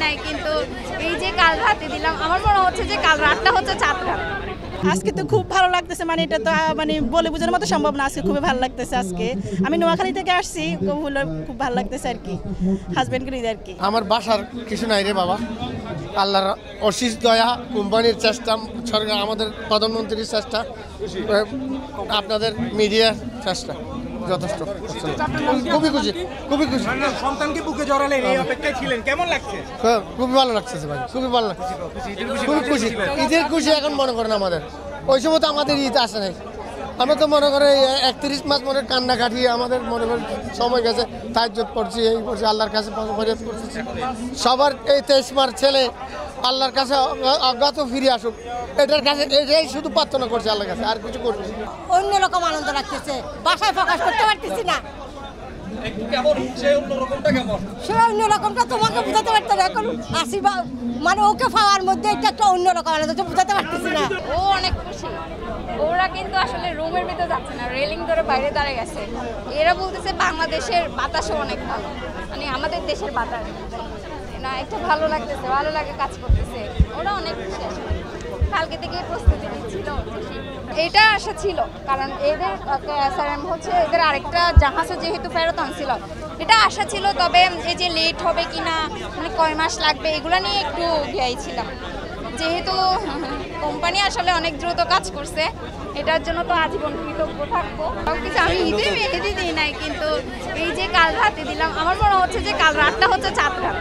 নাই, কিন্তু এই যে কাল রাতে দিলাম, আমার মনে হচ্ছে যে কাল রাতটা হচ্ছে চাঁদ রাত। আজকে তো খুব ভালো লাগতেছে, মানে এটা তো মানে বলে বোঝানোর মতো সম্ভব না। আজকে খুবই ভালো লাগতেছে। আজকে আমি নোয়াখালী থেকে আসছি, খুব ভালো লাগতেছে আর কি, হাজবেন্ডকে নিয়ে আর কি। আমার বাসার কিছু নাই রে বাবা, আল্লাহর অশেষ দয়া, কোম্পানির চেষ্টা, সরকার, আমাদের প্রধানমন্ত্রীর চেষ্টা, আপনাদের মিডিয়ার চেষ্টা যথেষ্ট। খুবই খুশি, খুবই খুশি। সন্তানকে বুকে জড়ালেন, এই অপেক্ষায় ছিলেন, কেমন লাগছে? খুবই ভালো লাগছে ভাই, খুবই ভালো লাগছে, খুবই খুশি। ঈদের খুশি এখন মনে করেন আমাদের, ওই সময় তো আমাদের ঈদ আসে নাই। আমরা তো মনে করি 31 মাস মনে কান্না কাটিয়ে আমাদের মনে করি সময় গেছে, তাহাজ্জুদ পড়ছি, এই পড়ছি, আল্লাহর কাছে ফরিয়াদ করছি। সবার এই 23 মাস ছেলে আল্লাহর কাছে অজ্ঞাত ফিরে আসুক, এটার কাছে এটাই শুধু প্রার্থনা করছে আল্লাহর কাছে, আর কিছু করছি। অন্যরকম আনন্দ লাগতেছে, বাসায় প্রকাশ করতে পারতেছি না। সে অন্যরকমটা তোমাকে বুঝাতে পারতো না, এখন আসি মানে ওকে পাওয়ার মধ্যে এটা একটা অন্যরকম আনন্দ, বুঝাতে পারতেছি না। ও অনেক খুশি। ওরা কিন্তু আসলে রুমের ভিতরে যাচ্ছে না, রেলিং ধরে বাইরে দাঁড়িয়ে গেছে। এরা বলতেছে বাংলাদেশের বাতাসও অনেক ভালো, মানে আমাদের দেশের বাতাস না, একটু ভালো লাগতেছে, ভালো লাগে কাজ করতেছে। ওরা অনেক খুশি আসলে, কালকে থেকে প্রস্তুতি নিচ্ছিল। এটা আশা ছিল, কারণ এদের হচ্ছে এদের আরেকটা জাহাজও যেহেতু ফেরত আনছিল, এটা আশা ছিল। তবে এই যে লেট হবে কিনা, মানে কয় মাস লাগবে, এগুলো নিয়ে একটু ছিলাম। যেহেতু কোম্পানি আসলে অনেক দ্রুত কাজ করছে, এটার জন্য তো আজীবন কৃতজ্ঞ থাকবো। কিছু আমি ঈদে মেহেদি দিই নাই, কিন্তু এই যে কাল রাতে দিলাম, আমার মনে হচ্ছে যে কাল রাতটা হচ্ছে চাঁদ রাত।